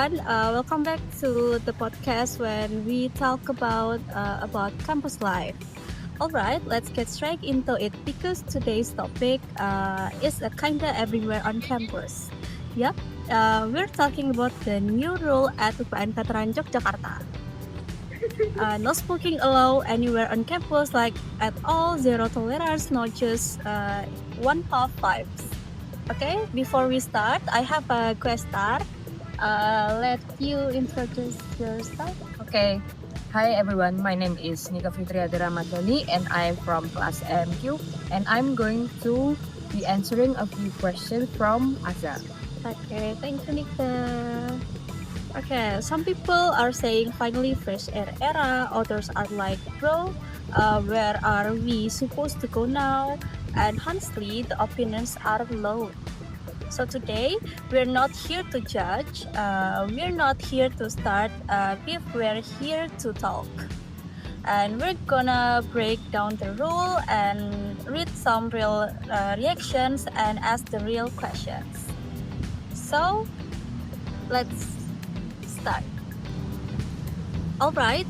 everyone. Welcome back to the podcast when we talk about campus life. All right, let's get straight into it because today's topic is a kinda everywhere on campus. Yep, we're talking about the new rule at UPN Veteran Yogyakarta. No smoking allowed anywhere on campus, like at all, zero tolerance, not just one half vibes. Okay, before we start, I have a question. Let you introduce yourself. Okay. Hi everyone, my name is Ramadhani and I'm from class MQ and I'm going to be answering a few questions from Azza. Okay, thank you, Nika. Okay, some people are saying finally fresh air era, others are like, bro, where are we supposed to go now? And honestly, the opinions are low. So today, we're not here to judge, we're not here to start beef, we're here to talk. And we're gonna break down the rule and read some real reactions and ask the real questions. So, let's start. Alright,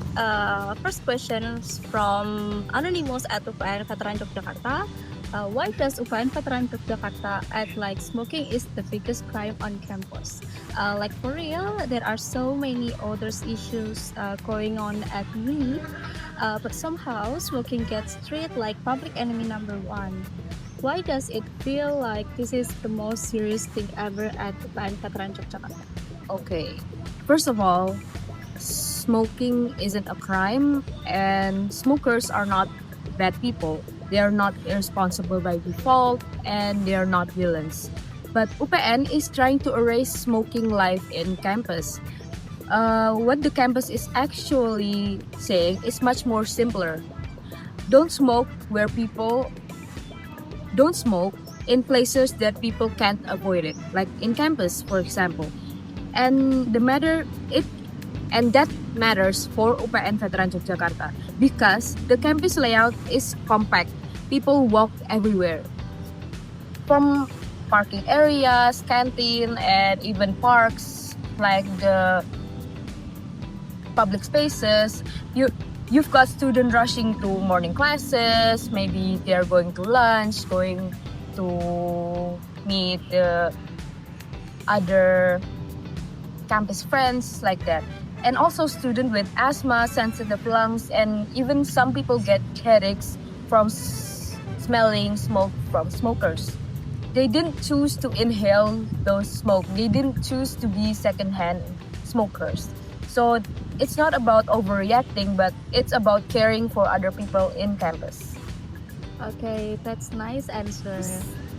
first question from Anonymous at UPN Veteran Yogyakarta. Why does UPN Veteran Yogyakarta act like smoking is the biggest crime on campus? Like for real, there are so many other issues going on at uni, but somehow smoking gets treated like public enemy number one. Why does it feel like this is the most serious thing ever at UPN Veteran Yogyakarta? Okay. First of all, smoking isn't a crime and smokers are not bad people. They are not irresponsible by default and they are not villains. But UPN is trying to erase smoking life in campus. What the campus is actually saying is much more simpler. Don't smoke in places that people can't avoid it, like in campus, for example. And that matters for UPN Veteran Yogyakarta because the campus layout is compact. People walk everywhere, from parking areas, canteen, and even parks like the public spaces. You've got students rushing to morning classes. Maybe they're going to lunch, going to meet the other campus friends, like that. And also students with asthma, sensitive lungs, and even some people get headaches from smelling smoke from smokers. They didn't choose to inhale those smoke. They didn't choose to be secondhand smokers. So it's not about overreacting, but it's about caring for other people in campus. Okay, that's nice answer.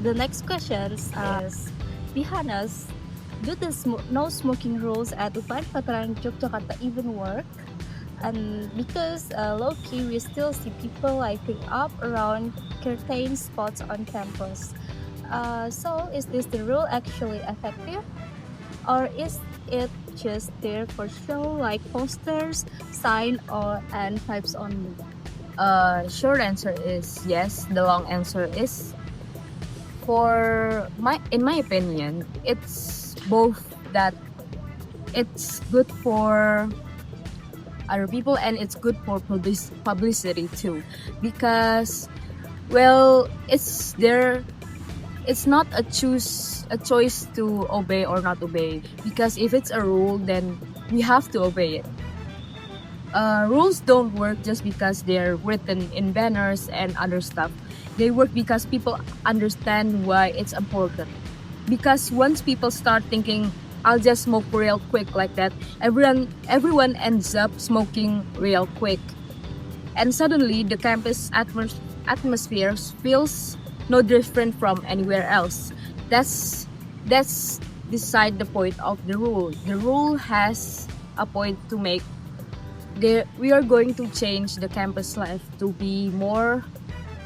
The next question is, be honest, do the no smoking rules at UPN Veteran Yogyakarta even work? And because low-key, we still see people lighting up around curtain spots on campus. So is this the rule actually effective? Or is it just there for show, like posters, sign, and vibes only? Short answer is yes. The long answer is, in my opinion, it's both that it's good for other people and it's good for publicity too, because it's not a choice to obey or not obey, because if it's a rule then we have to obey it. Rules don't work just because they're written in banners and other stuff. They work because people understand why it's important. Because once people start thinking, I'll just smoke real quick like that, everyone ends up smoking real quick. And suddenly the campus atmosphere feels no different from anywhere else. That's beside the point of the rule. The rule has a point to make. We are going to change the campus life to be more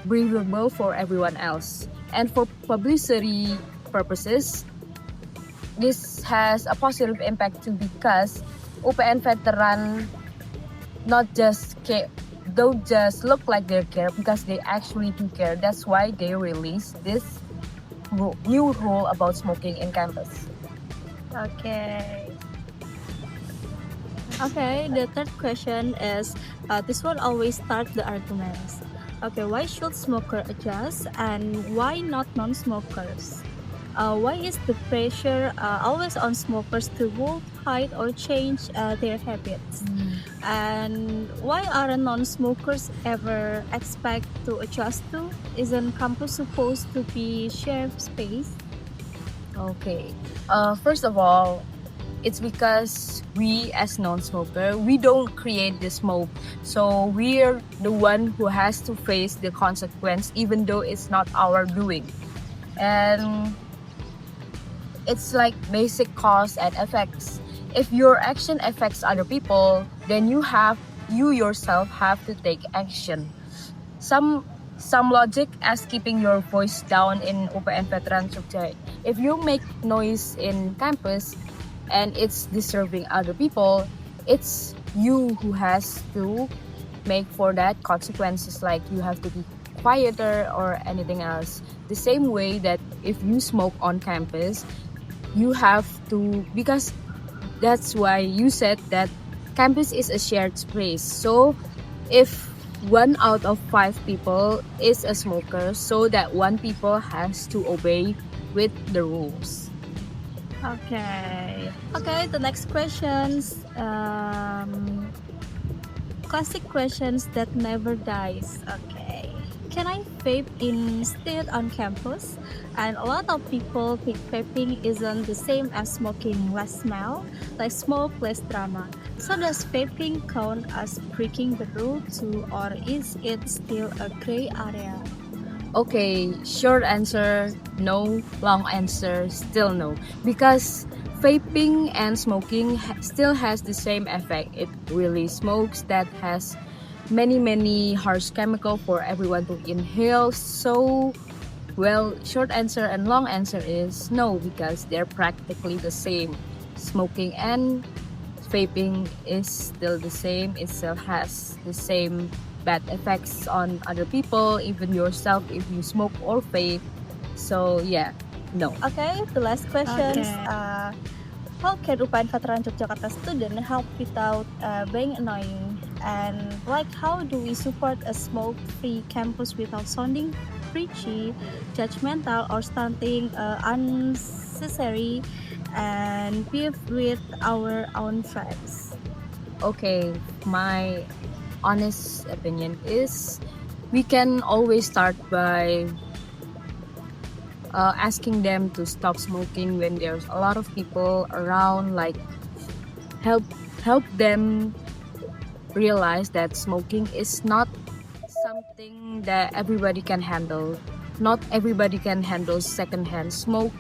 breathable for everyone else. And for publicity purposes, this has a positive impact too, because UPN veteran don't just look like they care, because they actually do care. That's why they released this new rule about smoking in campus. Okay. Okay, the third question is this one always start the arguments. Okay, why should smoker adjust and why not non-smokers? Why is the pressure always on smokers to move, hide, or change their habits? And why are non-smokers ever expect to adjust to? Isn't campus supposed to be shared space? Okay. First of all, it's because we as non-smoker, we don't create the smoke. So we're the one who has to face the consequence even though it's not our doing. And it's like basic cause and effects. If your action affects other people, then you yourself have to take action. Some logic as keeping your voice down in UPN Veteran Jogja. If you make noise in campus and it's disturbing other people, it's you who has to make for that consequences, like you have to be quieter or anything else. The same way that if you smoke on campus, you have to, because that's why you said that campus is a shared space. So if 1 out of 5 people is a smoker, so that 1 people has to obey with the rules. Okay. Okay, the next questions. Classic questions that never dies. Okay. Can I vape instead on campus? And a lot of people think vaping isn't the same as smoking, less smell, like smoke, less drama. So does vaping count as breaking the rule too, or is it still a gray area? Okay, short answer no, long answer still no. Because vaping and smoking still has the same effect. It really smokes that has many harsh chemical for everyone to inhale. So, well, short answer and long answer is no, because they're practically the same. Smoking and vaping is still the same. It still has the same bad effects on other people, even yourself if you smoke or vape. So yeah, no. Okay, the last questions. Okay. How can UPN Veteran Yogyakarta student help without being annoying? And like, how do we support a smoke-free campus without sounding preachy, judgmental, or starting unnecessary and beef with our own friends? Okay, my honest opinion is we can always start by asking them to stop smoking when there's a lot of people around, like help them realize that smoking is not something that everybody can handle. Not everybody can handle secondhand smoke,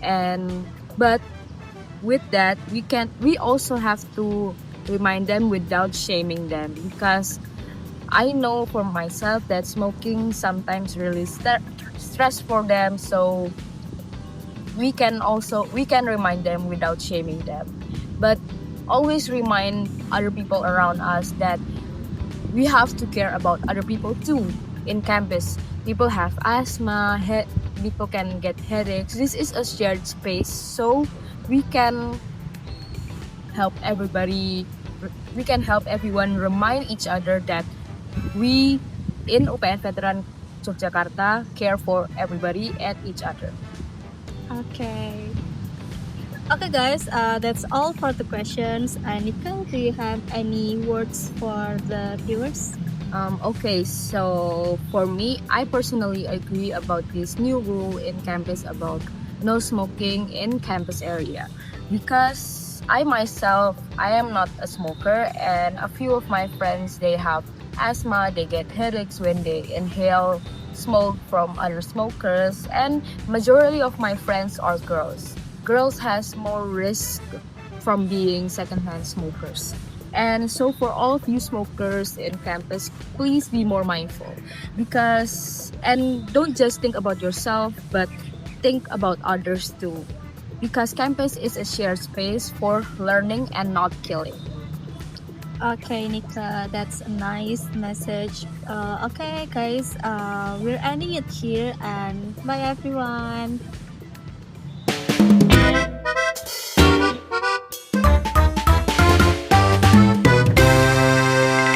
and but with that we also have to remind them without shaming them, because I know for myself that smoking sometimes really stress for them. So we can remind them without shaming them, but always remind other people around us that we have to care about other people too. In campus, people have asthma, people can get headaches. This is a shared space, so we can help everybody. We can help everyone remind each other that we in UPN Veteran Yogyakarta care for everybody and each other. Okay. Okay, guys, that's all for the questions. Nicole, do you have any words for the viewers? Okay, so for me, I personally agree about this new rule in campus about no smoking in campus area, because I myself, I am not a smoker, and a few of my friends, they have asthma, they get headaches when they inhale smoke from other smokers, and majority of my friends are girls. Girls has more risk from being secondhand smokers. And so for all of you smokers in campus, please be more mindful, and don't just think about yourself, but think about others too, because campus is a shared space for learning and not killing. Okay, Nika, that's a nice message. Okay, guys, we're ending it here, and bye everyone.